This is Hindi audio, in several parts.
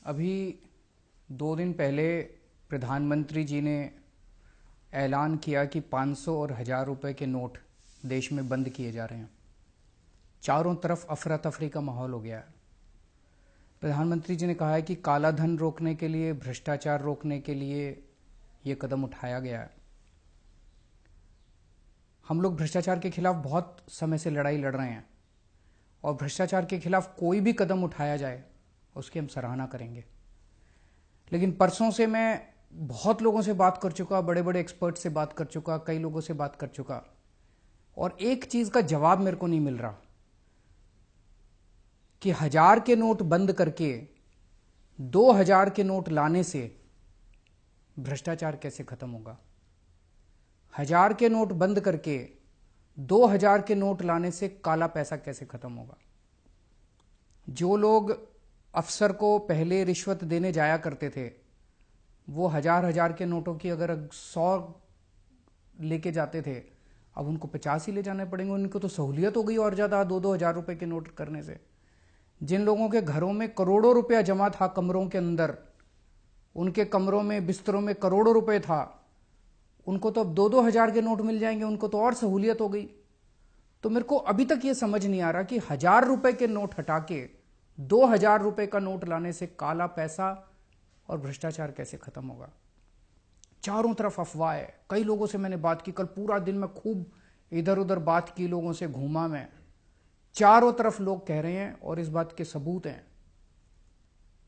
अभी 2 दिन पहले प्रधानमंत्री जी ने ऐलान किया कि 500 और 1000 रुपए के नोट देश में बंद किए जा रहे हैं। चारों तरफ अफरा तफरी का माहौल हो गया है। प्रधानमंत्री जी ने कहा है कि काला धन रोकने के लिए, भ्रष्टाचार रोकने के लिए ये कदम उठाया गया है। हम लोग भ्रष्टाचार के खिलाफ बहुत समय से लड़ाई लड़ रहे हैं और भ्रष्टाचार के खिलाफ कोई भी कदम उठाया जाए उसकी हम सराहना करेंगे। लेकिन परसों से मैं बहुत लोगों से बात कर चुका, बड़े बड़े एक्सपर्ट से बात कर चुका, कई लोगों से बात कर चुका, और एक चीज का जवाब मेरे को नहीं मिल रहा कि 1000 के नोट बंद करके 2000 के नोट लाने से भ्रष्टाचार कैसे खत्म होगा। 1000 के नोट बंद करके 2000 के नोट लाने से काला पैसा कैसे खत्म होगा। जो लोग अफसर को पहले रिश्वत देने जाया करते थे, वो 1000 के नोटों की अगर 100 लेके जाते थे, अब उनको 50 ही ले जाने पड़ेंगे। उनको तो सहूलियत हो गई और ज्यादा 2-2 हजार रुपए के नोट करने से। जिन लोगों के घरों में करोड़ों रुपया जमा था कमरों के अंदर, उनके कमरों में, बिस्तरों में करोड़ों रुपए था, उनको तो अब 2-2 हजार के नोट मिल जाएंगे, उनको तो और सहूलियत हो गई। तो मेरे को अभी तक ये समझ नहीं आ रहा कि 1000 रुपए के नोट हटा के 2000 रुपए का नोट लाने से काला पैसा और भ्रष्टाचार कैसे खत्म होगा। चारों तरफ अफवाह है। कई लोगों से मैंने बात की, कल पूरा दिन मैं खूब इधर उधर बात की, लोगों से घूमा मैं। चारों तरफ लोग कह रहे हैं और इस बात के सबूत हैं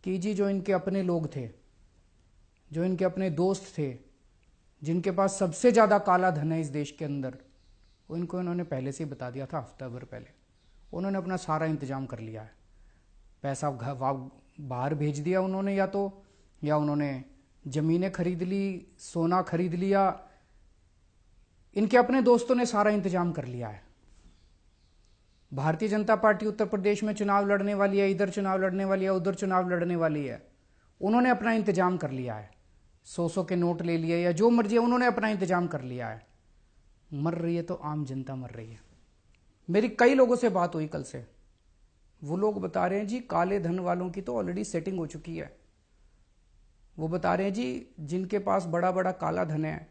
कि जी जो इनके अपने लोग थे, जो इनके अपने दोस्त थे, जिनके पास सबसे ज्यादा काला धन है इस देश के अंदर, उनको इन्होंने पहले से ही बता दिया था, हफ्ता भर पहले। उन्होंने अपना सारा इंतजाम कर लिया है। पैसा बाहर भेज दिया उन्होंने, या उन्होंने जमीनें खरीद ली, सोना खरीद लिया। इनके अपने दोस्तों ने सारा इंतजाम कर लिया है। भारतीय जनता पार्टी उत्तर प्रदेश में चुनाव लड़ने वाली है, इधर चुनाव लड़ने वाली है, उधर चुनाव लड़ने वाली है। उन्होंने अपना इंतजाम कर लिया है। 100 के नोट ले लिए या जो मर्जी है, उन्होंने अपना इंतजाम कर लिया है। मर रही है तो आम जनता मर रही है। मेरी कई लोगों से बात हुई कल से, वो लोग बता रहे हैं जी काले धन वालों की तो ऑलरेडी सेटिंग हो चुकी है। वो बता रहे हैं जी जिनके पास बड़ा बड़ा काला धन है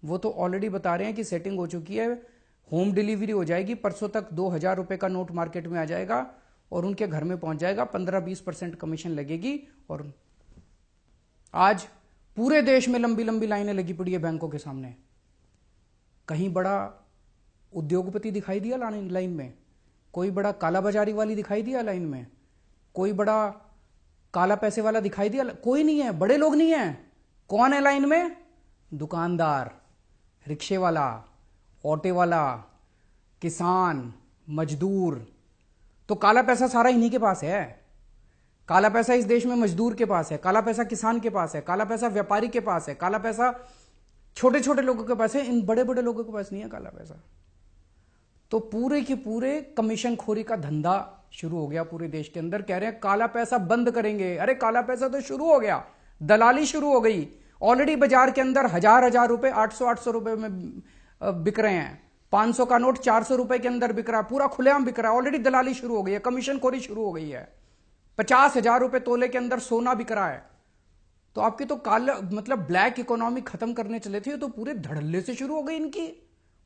वो तो ऑलरेडी बता रहे हैं कि सेटिंग हो चुकी है, होम डिलीवरी हो जाएगी, परसों तक 2000 रुपए का नोट मार्केट में आ जाएगा और उनके घर में पहुंच जाएगा, 15-20% कमीशन लगेगी। और आज पूरे देश में लंबी लंबी लाइनें लगी पड़ी है बैंकों के सामने। कहीं बड़ा उद्योगपति दिखाई दिया लाइन में? कोई बड़ा काला बाजारी वाली दिखाई दिया लाइन में? कोई बड़ा काला पैसे वाला दिखाई दिया? कोई नहीं है, बड़े लोग नहीं है। कौन है लाइन में? दुकानदार, रिक्शे वाला, ऑटो वाला, किसान, मजदूर। तो काला पैसा सारा इन्हीं के पास है। काला पैसा इस देश में मजदूर के पास है, काला पैसा किसान के पास है, काला पैसा व्यापारी के पास है, काला पैसा छोटे छोटे लोगों के पास है। इन बड़े बड़े लोगों के पास नहीं है काला पैसा। तो पूरे के पूरे कमीशन खोरी का धंधा शुरू हो गया पूरे देश के अंदर। कह रहे हैं काला पैसा बंद करेंगे। अरे काला पैसा तो शुरू हो गया, दलाली शुरू हो गई। ऑलरेडी बाजार के अंदर 1000 रुपए 800 रुपए में बिक रहे हैं। 500 का नोट 400 रुपए के अंदर बिक रहा है, पूरा खुलेआम बिक रहा है। ऑलरेडी दलाली शुरू हो गई है, कमीशन खोरी शुरू हो गई है। 50,000 रुपए तोले के अंदर सोना बिक रहा है। तो आपकी तो काला मतलब ब्लैक इकोनॉमी खत्म करने चले थे, तो पूरे धड़ल्ले से शुरू हो गई इनकी।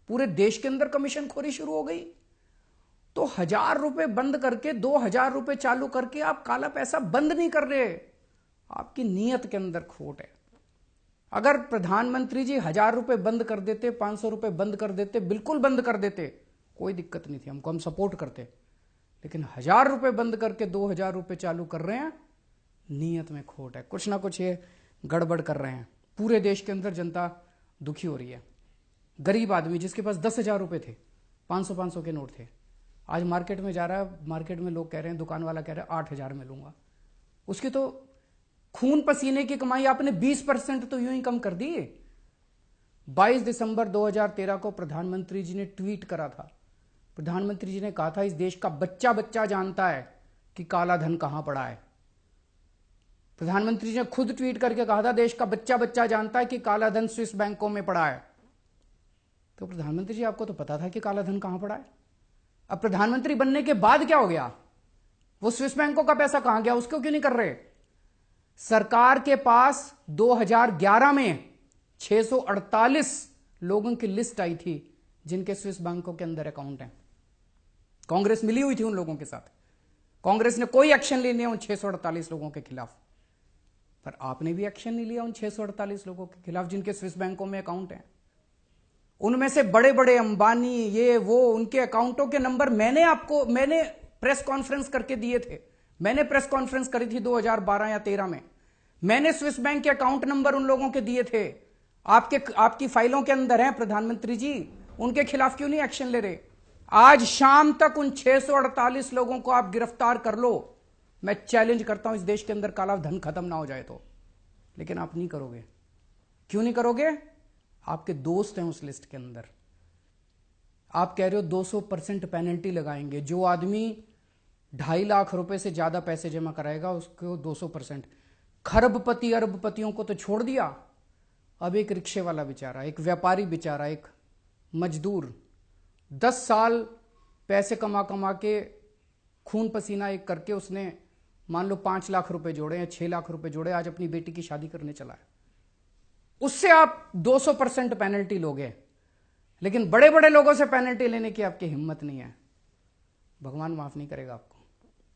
पूरे देश के अंदर कमीशन खोरी शुरू हो गई। तो 1000 रुपए बंद करके 2000 रुपए चालू करके आप काला पैसा बंद नहीं कर रहे। आपकी नीयत के अंदर खोट है। अगर प्रधानमंत्री जी 1000 रुपए बंद कर देते, 500 रुपए बंद कर देते, बिल्कुल बंद कर देते, कोई दिक्कत नहीं थी, हमको, हम सपोर्ट करते। लेकिन 1000 रुपए बंद करके 2000 रुपए चालू कर रहे हैं, नीयत में खोट है। कुछ ना कुछ ये गड़बड़ कर रहे हैं। पूरे देश के अंदर जनता दुखी हो रही है। गरीब आदमी जिसके पास 10,000 रुपए थे, 500 के नोट थे, आज मार्केट में जा रहा है, मार्केट में लोग कह रहे हैं, दुकान वाला कह रहा है 8,000 में लूंगा। उसकी तो खून पसीने की कमाई आपने 20% तो यूं ही कम कर दी। 22 दिसंबर 2013 को प्रधानमंत्री जी ने ट्वीट करा था। प्रधानमंत्री जी ने कहा था इस देश का बच्चा बच्चा जानता है कि काला धन कहां पड़ा है। प्रधानमंत्री जी ने खुद ट्वीट करके कहा था देश का बच्चा बच्चा जानता है कि काला धन स्विस बैंकों में पड़ा है। तो प्रधानमंत्री जी आपको तो पता था कि काला धन कहां पड़ा है। अब प्रधानमंत्री बनने के बाद क्या हो गया? वो स्विस बैंकों का पैसा कहां गया? उसको क्यों नहीं कर रहे? सरकार के पास 2011 में 648 लोगों की लिस्ट आई थी जिनके स्विस बैंकों के अंदर अकाउंट हैं। कांग्रेस मिली हुई थी उन लोगों के साथ। कांग्रेस ने कोई एक्शन नहीं लिया उन 648 लोगों के खिलाफ, पर आपने भी एक्शन नहीं लिया उन 648 लोगों के खिलाफ जिनके स्विस बैंकों में अकाउंट हैं। उनमें से बड़े बड़े अंबानी, ये वो, उनके अकाउंटों के नंबर मैंने प्रेस कॉन्फ्रेंस करके दिए थे। मैंने प्रेस कॉन्फ्रेंस करी थी 2012 या 13 में। मैंने स्विस बैंक के अकाउंट नंबर उन लोगों के दिए थे। आपकी फाइलों के अंदर हैं प्रधानमंत्री जी। उनके खिलाफ क्यों नहीं एक्शन ले रहे? आज शाम तक उन 648 लोगों को आप गिरफ्तार कर लो। मैं चैलेंज करता हूं इस देश के अंदर काला धन खत्म ना हो जाए तो। लेकिन आप नहीं करोगे। क्यों नहीं करोगे? आपके दोस्त हैं उस लिस्ट के अंदर। आप कह रहे हो 200% पेनल्टी लगाएंगे। जो आदमी 2.5 लाख रुपए से ज्यादा पैसे जमा कराएगा उसको 200%। खरबपति अरबपतियों को तो छोड़ दिया, अब एक रिक्शे वाला बेचारा, एक व्यापारी बेचारा, एक मजदूर 10 साल पैसे कमा कमा के खून पसीना एक करके उसने मान लो 5 लाख रुपए जोड़े या 6 लाख रुपए जोड़े, आज अपनी बेटी की शादी करने चला है। उससे आप 200% पेनल्टी लोगे, लेकिन बड़े बड़े लोगों से पेनल्टी लेने की आपकी हिम्मत नहीं है। भगवान माफ नहीं करेगा आपको।